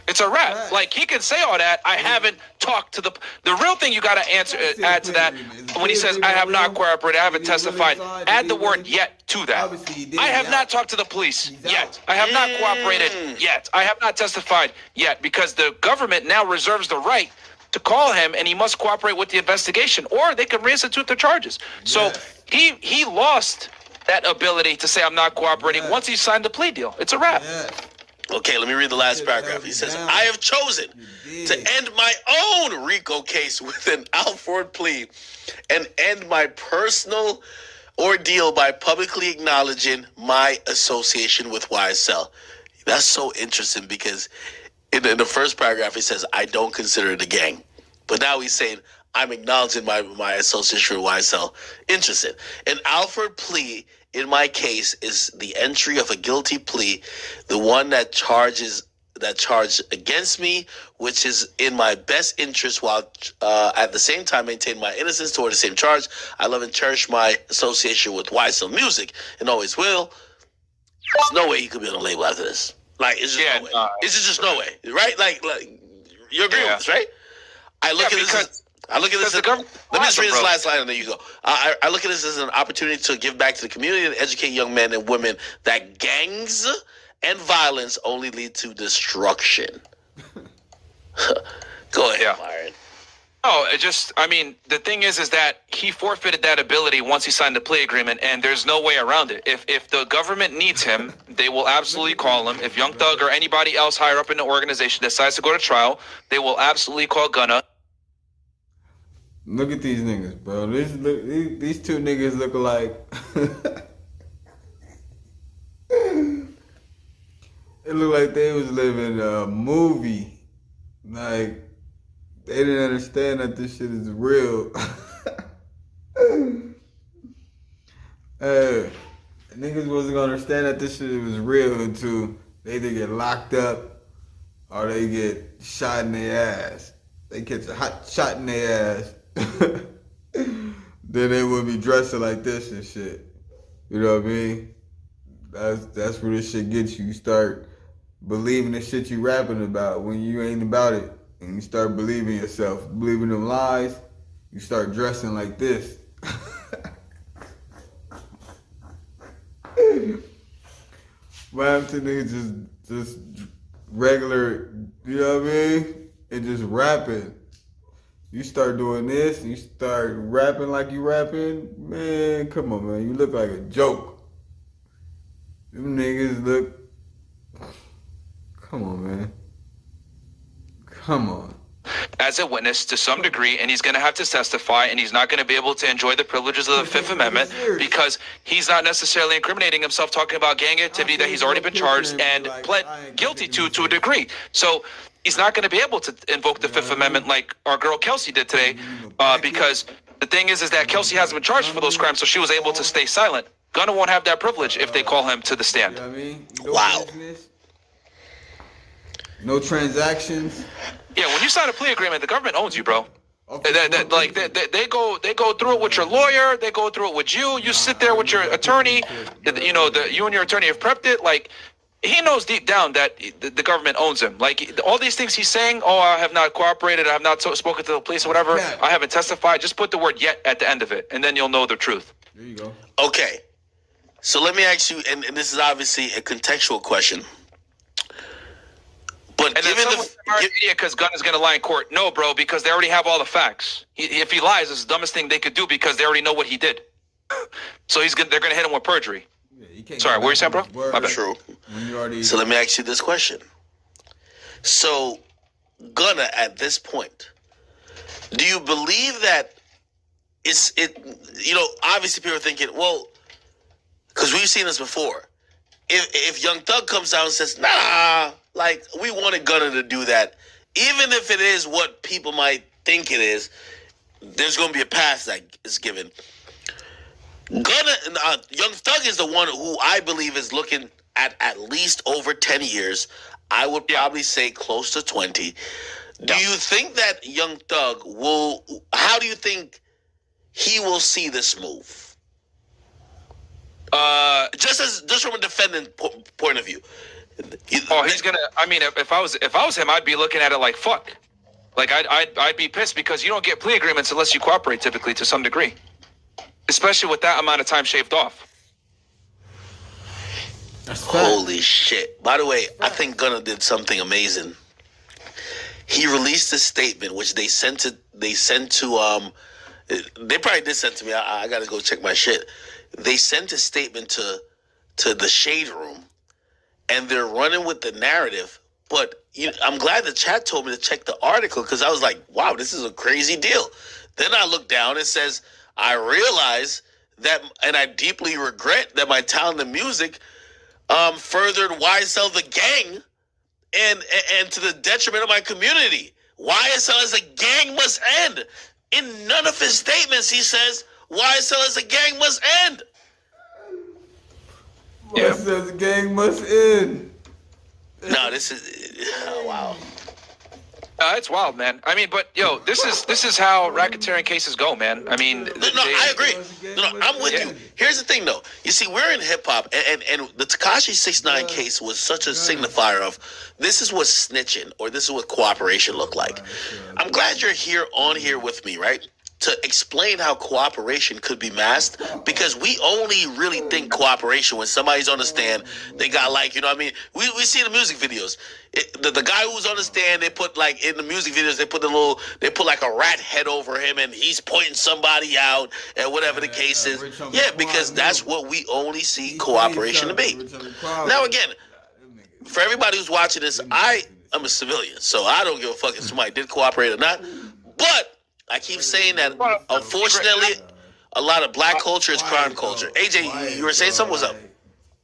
It's a wrap. Like, he can say all that. I haven't talked to the real thing you got to add to that when he says, I have not cooperated, I haven't testified. Add the word yet to that. I have not talked to the police yet. I have not cooperated yet. I have not testified yet, because the government now reserves the right to call him, and he must cooperate with the investigation, or they can reinstitute the charges. So he lost that ability to say I'm not cooperating once he signed the plea deal. It's a wrap. Okay, let me read the last paragraph. He says, I have chosen to end my own RICO case with an Alford plea and end my personal ordeal by publicly acknowledging my association with YSL. That's so interesting because in the first paragraph, he says, I don't consider it a gang. But now he's saying, I'm acknowledging my association with YSL. Interesting. An Alford plea in my case is the entry of a guilty plea, the one that charged against me, which is in my best interest, while at the same time maintain my innocence toward the same charge. I love and cherish my association with YSL Music and always will. There's no way you could be on a label after this. Like, it's just no way. It's just no way, right? Like you agree with this, right? I look at this. Let me just read this last line and then you go. I look at this as an opportunity to give back to the community and educate young men and women that gangs and violence only lead to destruction. Go ahead, Byron. Oh, the thing is that he forfeited that ability once he signed the plea agreement, and there's no way around it. If the government needs him, they will absolutely call him. If Young Thug or anybody else higher up in the organization decides to go to trial, they will absolutely call Gunna. Look at these niggas, bro. These two niggas look alike. It looked like they was living a movie. Like, they didn't understand that this shit is real. Niggas wasn't gonna understand that this shit was real until they either get locked up or they get shot in their ass. They catch a hot shot in their ass. Then they would be dressing like this and shit. You know what I mean? That's where this shit gets you. You start believing the shit you rapping about when you ain't about it. And you start believing yourself, believing them lies, you start dressing like this. What happened to niggas just regular, you know what I mean? And just rapping. You start doing this, and you start rapping like you rapping, man, come on, man. You look like a joke. Them niggas look, come on, man. Come on. As a witness to some degree, and he's going to have to testify, and he's not going to be able to enjoy the privileges of the Fifth Amendment because he's not necessarily incriminating himself talking about gang activity that he's already been charged and pled guilty to a degree. So he's not going to be able to invoke the Fifth Amendment like our girl Kelsey did today because the thing is that Kelsey hasn't been charged for those crimes, so she was able to stay silent. Gunna won't have that privilege if they call him to the stand. You know what I mean? Wow. No transactions. Yeah, when you sign a plea agreement, the government owns you, bro. They go through it with your lawyer. They go through it with you. You sit there with your attorney. You and your attorney have prepped it. Like, he knows deep down that the government owns him. Like, all these things he's saying, oh, I have not cooperated. I have not spoken to the police or whatever. I haven't testified. Just put the word yet at the end of it, and then you'll know the truth. There you go. Okay. So let me ask you, and this is obviously a contextual question. But and then because Gunna's going to lie in court. No, bro, because they already have all the facts. If he lies, it's the dumbest thing they could do because they already know what he did. So they're going to hit him with perjury. Yeah, sorry, what were you saying, bro? My bad. True. So let me ask you this question. So, Gunna, at this point, do you believe that obviously people are thinking, well, because we've seen this before. If Young Thug comes out and says, nah, like, we wanted Gunna to do that, even if it is what people might think it is, there's going to be a pass that is given. Gunna, Young Thug is the one who I believe is looking at least over 10 years. I would probably say close to 20. Do you think that Young Thug how do you think he will see this move? Just from a defendant point of view. He's gonna. I mean, if I was him, I'd be looking at it like fuck. Like I'd be pissed because you don't get plea agreements unless you cooperate, typically to some degree, especially with that amount of time shaved off. Holy shit! By the way, I think Gunna did something amazing. He released a statement which they sent to. They probably did send to me. I gotta go check my shit. They sent a statement to the Shade Room, and they're running with the narrative. But I'm glad the chat told me to check the article because I was like, wow, this is a crazy deal. Then I look down, it says, I realize that, and I deeply regret that my talent and music furthered YSL the gang and to the detriment of my community. YSL as a gang must end. In none of his statements, he says, YSL as a gang must end. YSL as a gang must end. No, this is wow. It's wild, man. I mean, but yo, this is how racketeering cases go, man. I mean, I agree. No, I'm with you. Here's the thing, though. You see, we're in hip hop, and the Tekashi 6ix9ine case was such a signifier of this is what snitching or this is what cooperation look like. I'm glad you're on here with me, right? To explain how cooperation could be masked, because we only really think cooperation when somebody's on the stand. They got like, you know what I mean? We see the music videos. The guy who's on the stand, they put like in the music videos, they put like a rat head over him and he's pointing somebody out and whatever the case is. Yeah, because that's what we only see cooperation to be. Now again, for everybody who's watching this, I am a civilian, so I don't give a fuck if somebody did cooperate or not. But I keep saying that, unfortunately, a lot of black culture is crime culture. AJ, you were saying something? What's up?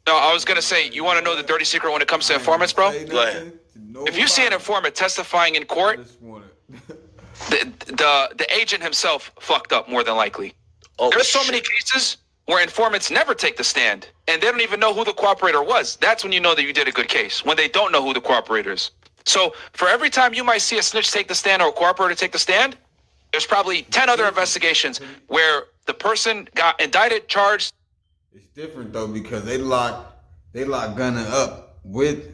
No, I was going to say, you want to know the dirty secret when it comes to informants, bro? Go ahead. If you see an informant testifying in court, the agent himself fucked up more than likely. Oh, There's so many cases where informants never take the stand and they don't even know who the cooperator was. That's when you know that you did a good case, when they don't know who the cooperator is. So for every time you might see a snitch take the stand or a cooperator take the stand, there's probably 10 other investigations where the person got indicted, charged. It's different though because they lock Gunna up with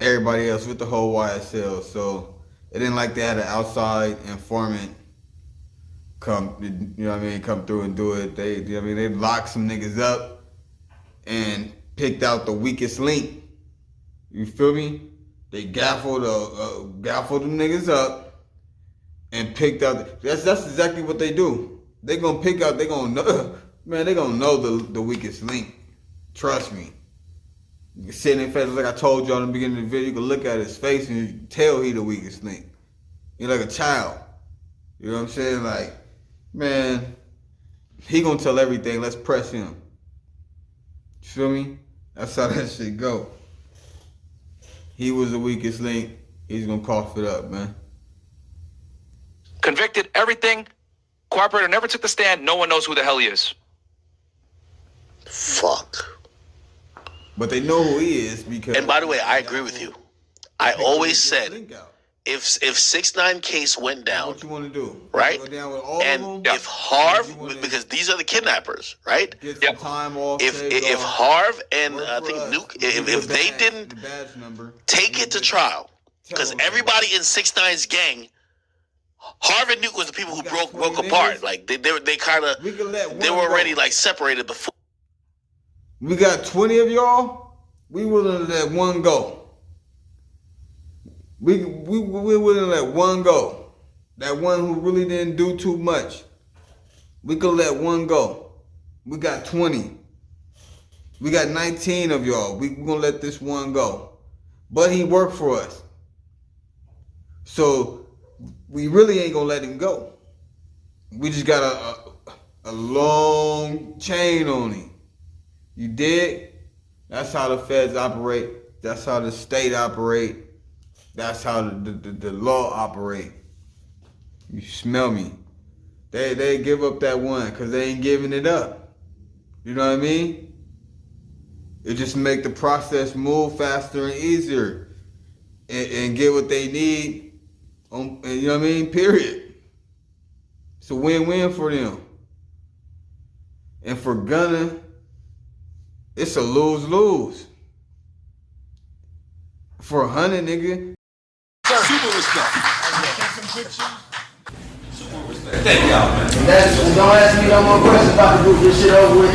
everybody else, with the whole YSL. So it didn't like they had an outside informant come, you know what I mean, come through and do it. They, you know what I mean, they locked some niggas up and picked out the weakest link. You feel me? They gaffled them niggas up and picked out. That's exactly what they do. They gonna pick out. They gonna know. Man, they gonna know the weakest link. Trust me. You can see in their face, like I told you in the beginning of the video. You can look at his face and you can tell he the weakest link. You're like a child. You know what I'm saying? Like, man, he gonna tell everything. Let's press him. You feel me? That's how that shit go. He was the weakest link. He's gonna cough it up, man. Convicted, everything. Cooperator never took the stand. No one knows who the hell he is. Fuck. But they know who he is because. And by the way, I agree with you. I always said if 6ix9ine case went down, what you want to do, right? Go down with all and of them? if Harv, because these are the kidnappers, right? Get some time off. If Harv and I think Nuke, if they didn't take it to trial, because everybody in 6ix9ine's gang, Harv and Nuke was the people who broke apart. Like they kind of they were already like separated before. We got 20 of y'all. We willing to let one go. We willing to let one go. That one who really didn't do too much. We could let one go. We got 20. We got 19 of y'all. We gonna let this one go. But he worked for us. So we really ain't gonna let him go. We just got a long chain on him. You dig? That's how the feds operate. That's how the state operate. That's how the law operate. You smell me? They give up that one because they ain't giving it up. You know what I mean? It just make the process move faster and easier and get what they need. You know what I mean? Period. It's a win-win for them. And for Gunna, it's a lose-lose. For 100, nigga. Super respect. Thank y'all, man. Don't ask me no more questions about the group. This shit over with.